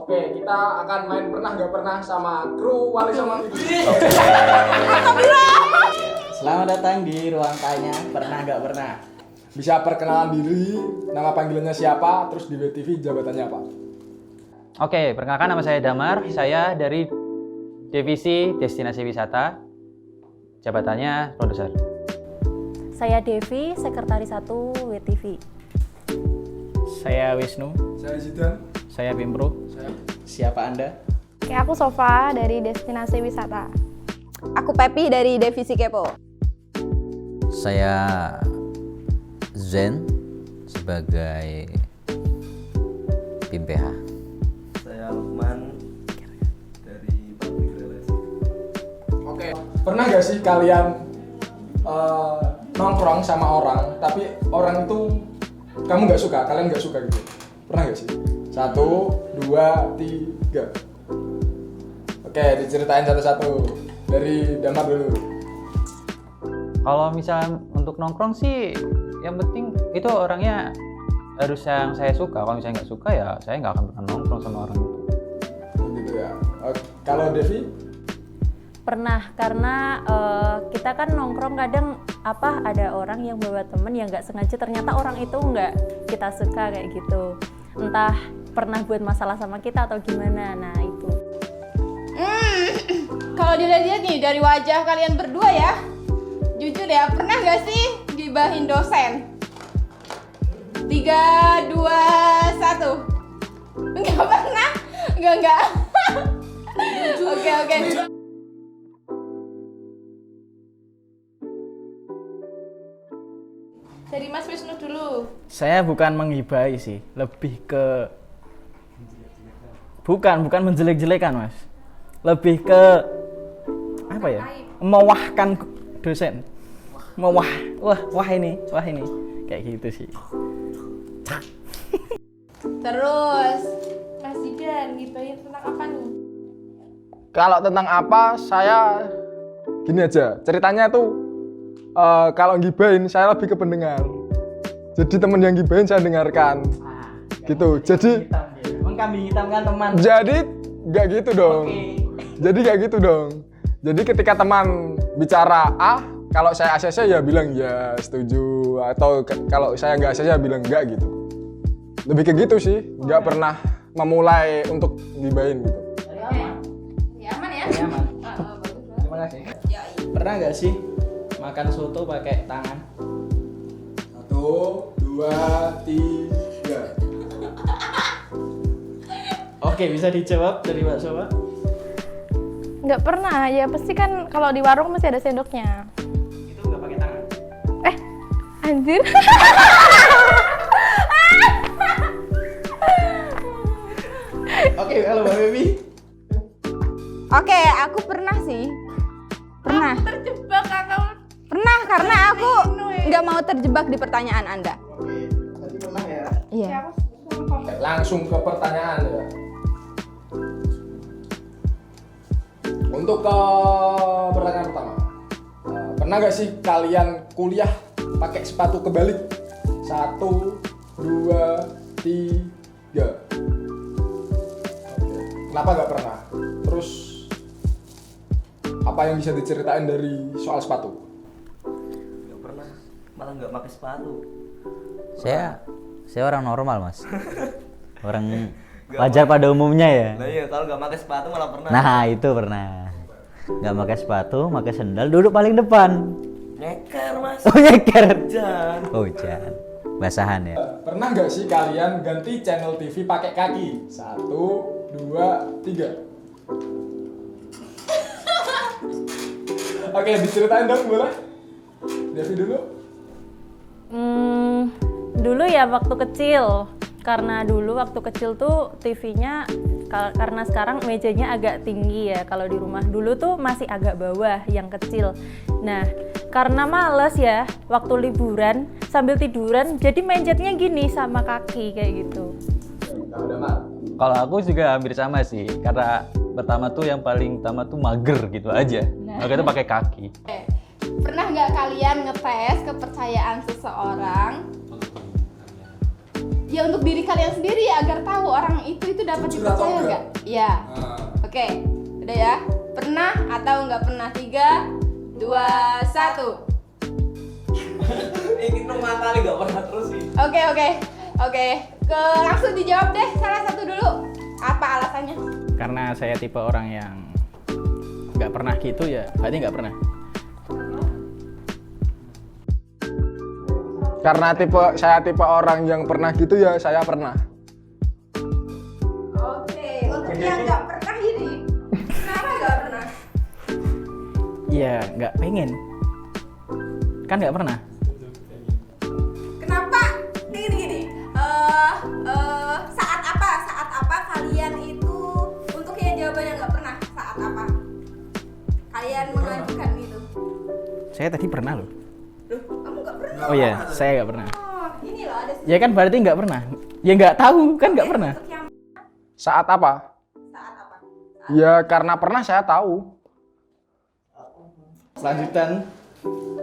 Oke, kita akan main pernah nggak pernah sama kru Wali sama Vivi. Selamat datang di ruang tanya pernah nggak pernah. Bisa perkenalan diri, nama panggilannya siapa, terus di WTV jabatannya apa? Oke, perkenalkan nama saya Damar. Saya dari Divisi Destinasi Wisata. Jabatannya produser. Saya Devi, Sekretaris 1 WTV. Saya Wisnu. Saya Zidan. Saya Pimpro. Siapa Anda? Oke, aku Sofa dari Destinasi Wisata. Aku Pepi dari Divisi Kepo. Saya Zen sebagai Tim PH. Saya Lukman dari Public Relation. Oke, pernah nggak sih kalian nongkrong sama orang, tapi orang itu kamu nggak suka, kalian nggak suka gitu? Pernah nggak sih? 1, 2, 3. Oke, diceritain satu-satu. Dari Damar dulu. Kalau misalnya untuk nongkrong sih, yang penting itu orangnya harus yang saya suka. Kalau misalnya nggak suka ya saya nggak akan pernah nongkrong sama orang itu. Gitu ya. Kalau Devi? Pernah, karena kita kan nongkrong kadang ada orang yang bawa temen yang nggak sengaja ternyata orang itu nggak kita suka kayak gitu. Entah pernah buat masalah sama kita atau gimana, nah itu. Kalau dilihat-lihat nih dari wajah kalian berdua ya, jujur ya, pernah gak sih gibahin dosen? 3, 2, 1. Enggak pernah? Enggak. Oke. Dari Mas Wisnu dulu. Saya bukan menghibai sih, lebih ke bukan menjelek-jelekan Mas. Lebih ke apa ya? Mewahkan dosen. Wah ini kayak gitu sih. Terus Mas Zidan gibahin tentang apa nih? Kalau tentang apa, saya gini aja. Ceritanya tuh kalau ngibahin saya lebih ke pendengar. Jadi temen yang ngibahin saya dengarkan. Gitu. Jadi mengkambing hitamkan teman. Jadi nggak gitu dong. Oke. Jadi nggak gitu dong. Jadi ketika teman bicara A, kalau saya ACC ya bilang ya setuju, atau kalau saya nggak ACC ya bilang enggak gitu. Lebih ke gitu sih, nggak pernah memulai untuk gibahin gitu. Ya aman ya? Aman. Bagus banget. Terima kasih. Pernah nggak sih makan soto pakai tangan? 1, 2, 3. Oke, bisa dijawab dari Mbak Sofa? Nggak pernah, ya pasti kan kalau di warung masih ada sendoknya. Itu nggak pakai tangan. Anjir. Oke, halo Mbak Baby. Oke, aku pernah sih. Pernah. Aku terjebak kakak. Pernah karena aku nggak mau terjebak di pertanyaan Anda. Oke, tadi pernah ya. Iya. Langsung ke pertanyaan ya. Untuk ke pertanyaan pertama, pernah nggak sih kalian kuliah pakai sepatu kebalik? 1, 2, 3. Oke. Kenapa nggak pernah? Terus apa yang bisa diceritain dari soal sepatu? Nggak pernah, malah nggak pakai sepatu. Saya orang normal, Mas. Orang wajar pada umumnya ya. Nah iya, kalau nggak pakai sepatu malah pernah. Nah, itu pernah. Nggak pakai sepatu, pakai sendal, duduk paling depan. Nyeker Mas. Oh, nyeker. Hujan. Hujan. Basahan ya. Pernah nggak sih kalian ganti channel TV pakai kaki? 1, 2, 3. Oke, diceritain dong boleh? Devi dulu. Dulu ya waktu kecil, karena dulu waktu kecil tuh TV-nya karena sekarang mejanya agak tinggi ya, kalau di rumah dulu tuh masih agak bawah yang kecil. Nah, karena males ya waktu liburan sambil tiduran jadi manjatnya gini sama kaki kayak gitu. Kalau aku juga hampir sama sih, karena pertama tuh yang paling utama tuh mager gitu aja. Makanya itu pakai kaki. Pernah nggak kalian ngetes kepercayaan seseorang Ya untuk diri kalian sendiri ya, agar tahu orang itu dapat Jujur atau dipercaya enggak? nggak? Iya. Oke, udah ya. Pernah atau nggak pernah? 3, 2, 1. Ini nomor kali nggak pernah terus sih. Oke. Langsung dijawab deh, salah satu dulu. Apa alasannya? Karena saya tipe orang yang nggak pernah gitu ya, berarti nggak pernah. Karena saya tipe orang yang pernah gitu ya, saya pernah. Oke, untuk yang nggak pernah ini, kenapa nggak pernah? Iya, nggak pengen. Kan nggak pernah. Kenapa? Gini. Saat apa kalian itu untuk yang jawabannya nggak pernah? Saat apa? Kalian mengajukan itu? Saya tadi pernah loh. Loh, kamu nggak pernah? Oh iya, saya nggak pernah. Oh, ini loh ada Ya kan berarti nggak pernah. Ya nggak tahu kan nggak pernah. untuk yang Saat apa? saat apa? Ya karena pernah saya tahu.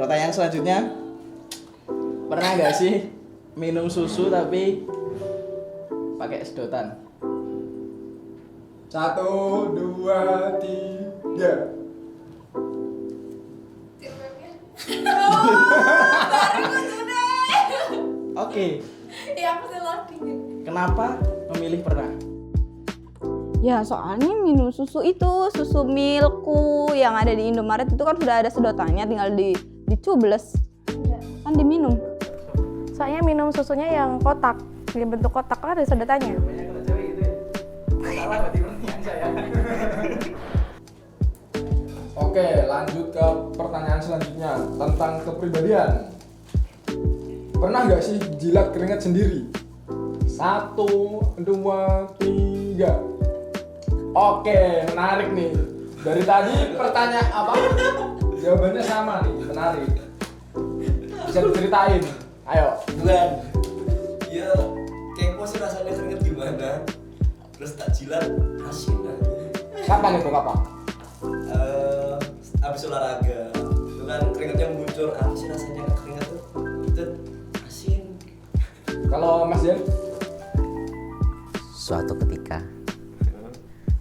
Pertanyaan selanjutnya, pernah nggak sih minum susu tapi pakai sedotan? 1, 2, 3. Oke, Ya aku loading. kenapa memilih pernah? Ya soalnya minum susu itu, susu Milku yang ada di Indomaret itu kan sudah ada sedotannya, tinggal dicubles, kan diminum. Soalnya minum susunya yang kotak, yang bentuk kotak kan ada sedotannya. Oke, lanjut ke pertanyaan selanjutnya tentang kepribadian. Pernah nggak sih jilat keringat sendiri? 1, 2, 3. Oke, menarik nih. Dari tadi pertanyaan apa? Jawabannya sama nih, menarik. Bisa diceritain. Ayo. Bukan. Ya kepo sih rasanya keringet gimana. Terus tak jilat asin aja. Kapan itu, kapan? Habis olahraga itu kan keringetnya muncul, apa sih rasanya keringet tuh itu asin. Kalau Mas Jen? Suatu ketika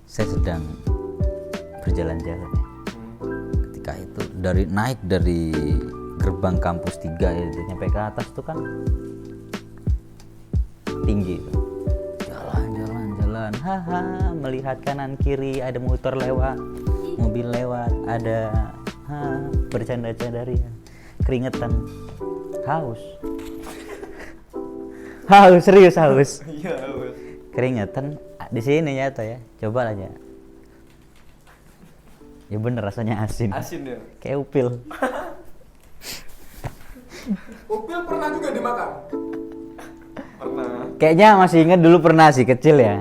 saya sedang berjalan-jalan ya. Ketika itu naik dari gerbang kampus 3 itu nyampe ke atas tuh kan tinggi itu. Jalan, haha, melihat kanan kiri ada motor lewat, mobil lewat, ada bercanda-canda ria, keringetan, haus, serius haus. Iya. Keringetan di sini nyata ya, coba aja. Ya bener rasanya asin. Asin ya. Kayak upil. Upil pernah juga dimakan? Pernah. Kayaknya masih ingat dulu pernah sih kecil ya.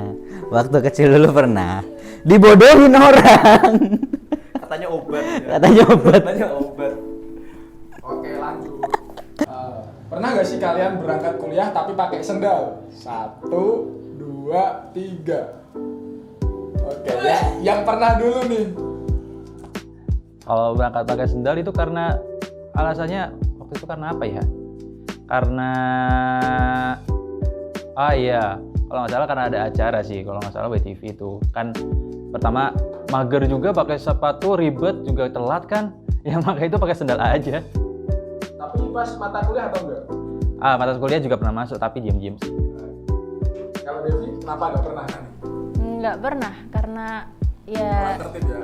Waktu kecil dulu pernah dibodohin orang. Katanya obat. Ya. Katanya obat. Katanya obat. Oke, lanjut. Pernah nggak sih kalian berangkat kuliah tapi pakai sendal? 1, 2, 3. Oke, ya, yang pernah dulu nih. Kalau berangkat pakai sendal itu karena alasannya waktu itu karena apa ya? Karena iya, kalau nggak salah karena ada acara sih, kalau nggak salah WTV itu kan pertama mager juga pakai sepatu ribet juga telat kan, ya makanya itu pakai sendal aja. Tapi pas mata kuliah atau enggak? Mata kuliah juga pernah masuk tapi diam-diam sih. Kalau Devi, kenapa nggak pernah kan? Nggak pernah karena ya Tertib ya.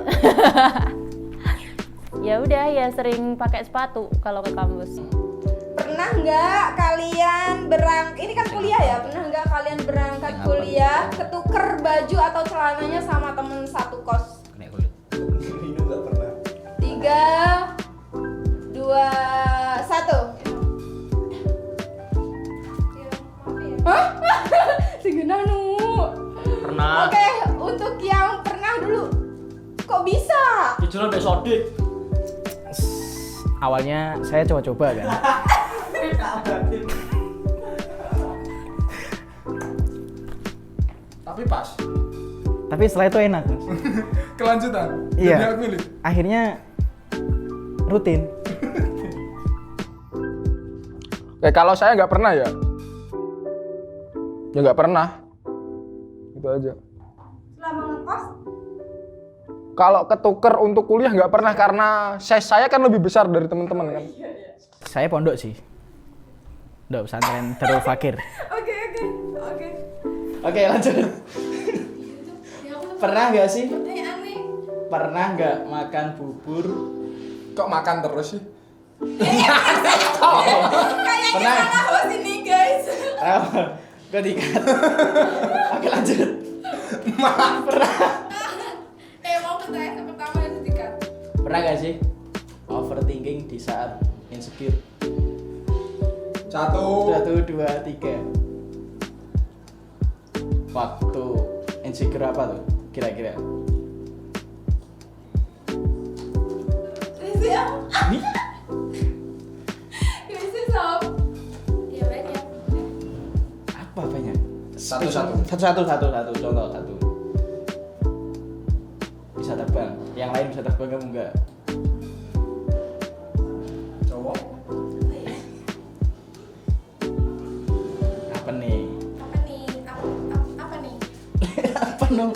ya udah ya sering pakai sepatu kalau ke kampus. Pernah nggak kalian ini kan kuliah ya, pernah nggak kalian berangkat kuliah ketuker baju atau celananya sama temen satu kos? Minum nggak pernah. 3, 2, 1. Hah? Segenah nu. Pernah. Oke, untuk yang pernah dulu. Kok bisa? Jujur udah sodik. Awalnya saya coba-coba kan. Tapi pas. Tapi setelah itu enak, Mas. Kelanjutan. Iya. Jadi hak pilih. Akhirnya rutin. Kalau saya nggak pernah ya. Ya nggak pernah. Itu aja. Selama ngekos Kalau ketuker untuk kuliah nggak pernah karena saya kan lebih besar dari teman-teman kan. Saya pondok sih. Pondok pesantren Darul Fakir. Oke, lanjut. Pernah nggak sih? Pernah nggak makan bubur? Kok makan terus sih? Pernah? Salah ini guys. Gue dikat. Oke, lanjut. Pernah? Mau pertanyaan pertama dan ketiga. Pernah nggak sih overthinking di saat insecure? 1, 1, 2, 3. Waktu insecure apa tuh kira-kira? Bisa sob. Ya banyak. Apa banyak? Satu. Satu. Contoh satu. Bisa terbang. Yang lain bisa terbang, kamu enggak? cowok. Apa nih? Apa nih? Apa dong?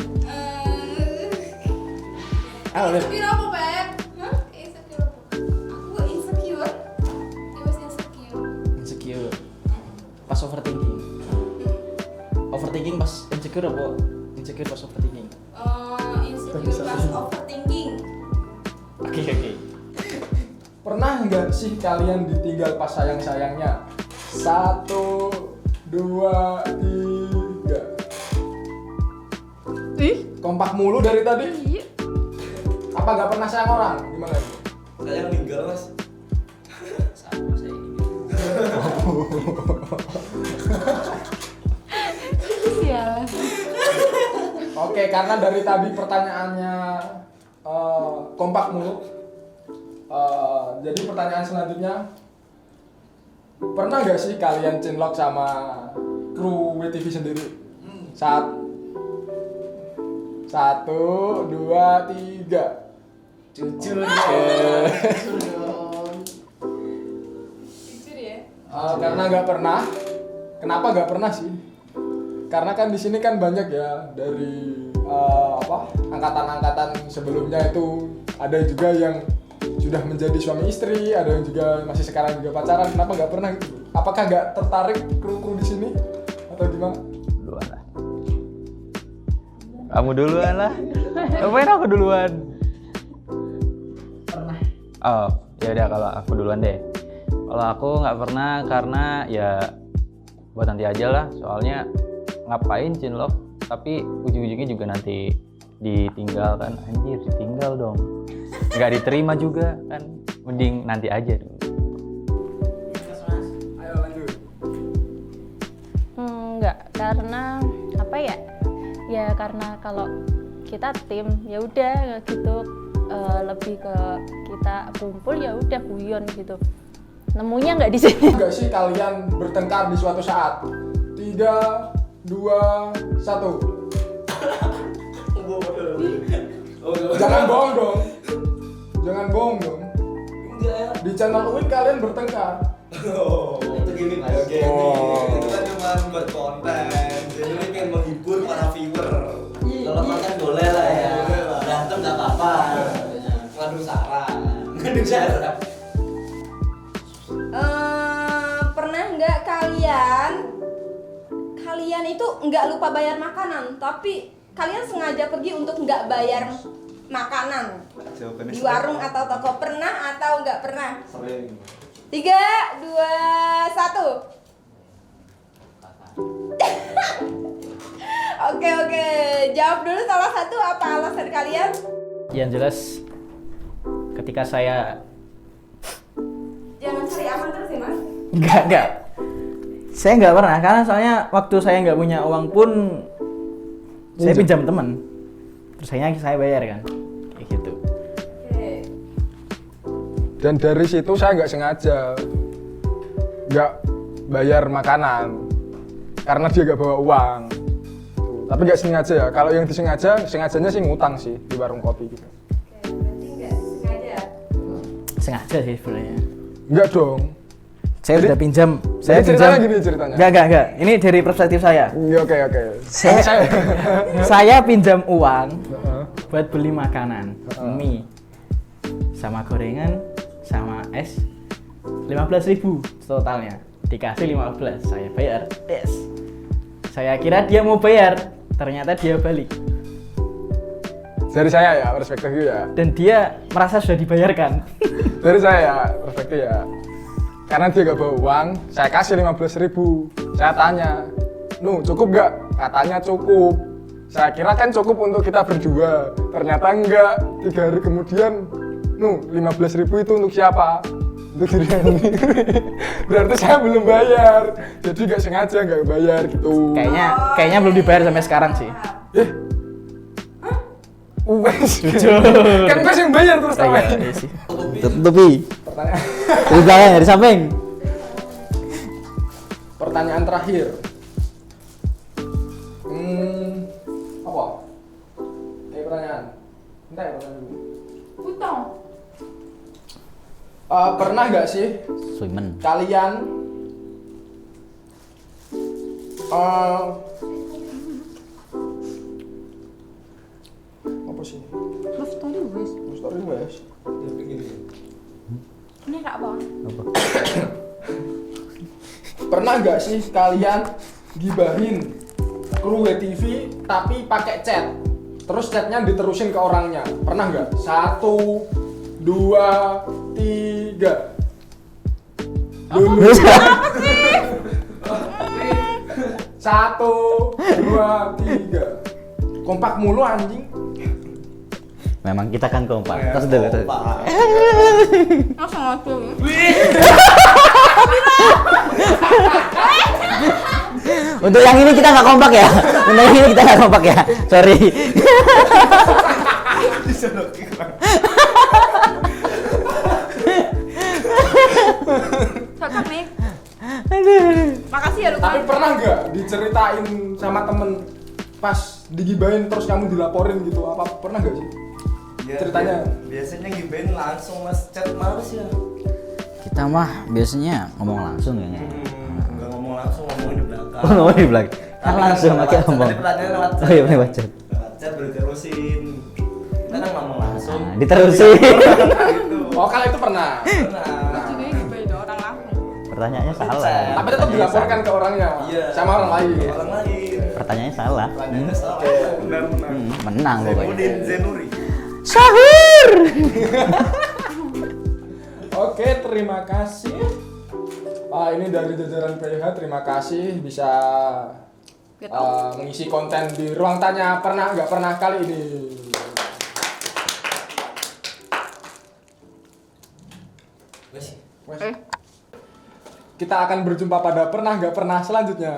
Insecure apa, Beb? Hah? Insecure apa? Aku insecure. It was insecure. Insecure. Pas overthinking. Overthinking pas insecure apa? Insecure pas overthinking. Insecure pas overthinking. Oke. Pernah nggak sih kalian ditinggal pas sayang-sayangnya? 1, 2, 3. Kompak mulu dari tadi. Apa nggak pernah sayang orang? Gimana itu? Saya meninggal mas. Sama saya ini. Oke, karena dari tadi pertanyaannya kompak mulu. Jadi pertanyaan selanjutnya, pernah nggak sih kalian cinlok sama kru WTV sendiri? 1, 2, 3. Jujur. Jujur ya. Karena nggak pernah. Kenapa nggak pernah sih? Karena kan di sini kan banyak ya dari angkatan-angkatan sebelumnya itu ada juga yang sudah menjadi suami istri, ada yang juga masih sekarang juga pacaran. Kenapa nggak pernah gitu? Apakah nggak tertarik kru-kru di sini atau gimana? Duluan lah. Kamu duluan lah. Ngapain aku duluan? Pernah. Oh, ya udah kalau aku duluan deh. Kalau aku nggak pernah karena ya buat nanti aja lah. Soalnya ngapain cinlok tapi ujung-ujungnya juga nanti ditinggal kan. Anjir, ditinggal dong. Nggak diterima juga kan. Mending nanti aja dulu. Ayo lanjut. Enggak, karena apa ya? Ya karena kalau kita tim ya udah gitu, lebih ke kita kumpul ya udah guyon gitu. Nemunya nggak di sini. Nggak sih kalian bertengkar di suatu saat? 3, 2, 1. Jangan bohong dong. Jangan bohong dong. Enggak. Di channel UIN kalian bertengkar. Oh, itu gini mas. Oke. Itu kan cuma buat konten. Jadi ini pengen menghibur para viewer. Kalau makan boleh lah ya. Berantem nggak apa-apa. Ngadu saran. Ngadu saran. Pernah nggak kalian itu nggak lupa bayar makanan, tapi kalian sengaja pergi untuk nggak bayar makanan di warung atau toko? Pernah atau nggak pernah? Sering. 3, 2, 1. Oke, jawab dulu salah satu, apa alasan kalian? Yang jelas ketika saya Jangan cari aman terus ya mas. Enggak. Saya nggak pernah, karena soalnya waktu saya nggak punya uang pun saya pinjam teman. Terus saya bayar kan, kayak gitu. Dan dari situ saya nggak sengaja nggak bayar makanan karena dia nggak bawa uang. Tapi nggak sengaja ya. Kalau yang sengajanya sih ngutang sih di warung kopi gitu. Berarti nggak sengaja. Sengaja sih sebenarnya. Enggak dong. Saya Jadi- udah pinjam. Jadi ceritanya gini ceritanya. Enggak. Ini dari perspektif saya. Oke. Saya pinjam uang buat beli makanan, mie, sama gorengan, sama es, 15.000 totalnya. Dikasih 15, saya bayar. Yes. Saya kira dia mau bayar, ternyata dia balik. Dari saya ya, perspektif ya. Dan dia merasa sudah dibayarkan. Dari saya ya, perspektif ya. Karena dia gak bawa uang, saya kasih 15.000. Saya tanya, cukup gak? Katanya cukup. Saya kira kan cukup untuk kita berdua. Ternyata enggak. 3 hari kemudian, 15.000 itu untuk siapa? Untuk diri sendiri. Berarti saya belum bayar. Jadi gak sengaja gak bayar gitu. Kayaknya belum dibayar sampai sekarang sih. Wes. Kan gue yang bayar terus Oh, namanya. iya sih. Tutupi. Pertanyaan. Dari belakang ya, di samping. Pertanyaan terakhir. Apa? Pertanyaan. Entah ya pertanyaan dulu. Utang. Pernah nggak sih Suimen. kalian apa sih? Love story wes. Story wes. Ini kak bang. Pernah nggak sih kalian gibahin kru WTV tapi pakai chat? Terus chatnya diterusin ke orangnya. Pernah nggak? 1, 2, 3. Dulu. 1, 2, 3. Kompak mulu anjing. Memang kita kan kompak. Terus dulu. Terus. Langsung ngadu. Untuk yang ini kita nggak kompak ya. Untuk yang ini kita nggak kompak ya. Sorry. Cocok nih. Makasih ya Tapi Lukman. pernah nggak diceritain sama temen pas digibahin terus kamu dilaporin gitu? Apa pernah nggak sih? Ya, Ceritanya. biasanya gibain langsung mas chat males ya. Kita mah biasanya ngomong langsung ya. Nggak ngomong langsung, ngomongin di belakang. Oh, ngomong di belakang. Kan langsung pakai ngomong. Tadi pertanyaannya lewat chat. Oh iya, pakai wajah. Lewat chat baru diterusin. Kita kan ngomong langsung. Nah, diterusin. Gitu. Oh, kalau itu pernah. Nah, Juga gibahin orang langsung. Pertanyaannya salah. Tapi tetap dilaporkan ke orangnya iya. sama orang lain. Orang lain. Pertanyaannya salah. Pertanyaannya salah. Benar. Menang pokoknya. Zainuddin Zenuri. Sahur. Oke, terima kasih. Ini dari jajaran PH, terima kasih bisa mengisi konten di ruang tanya pernah nggak pernah kali ini. Wes. Kita akan berjumpa pada pernah nggak pernah selanjutnya.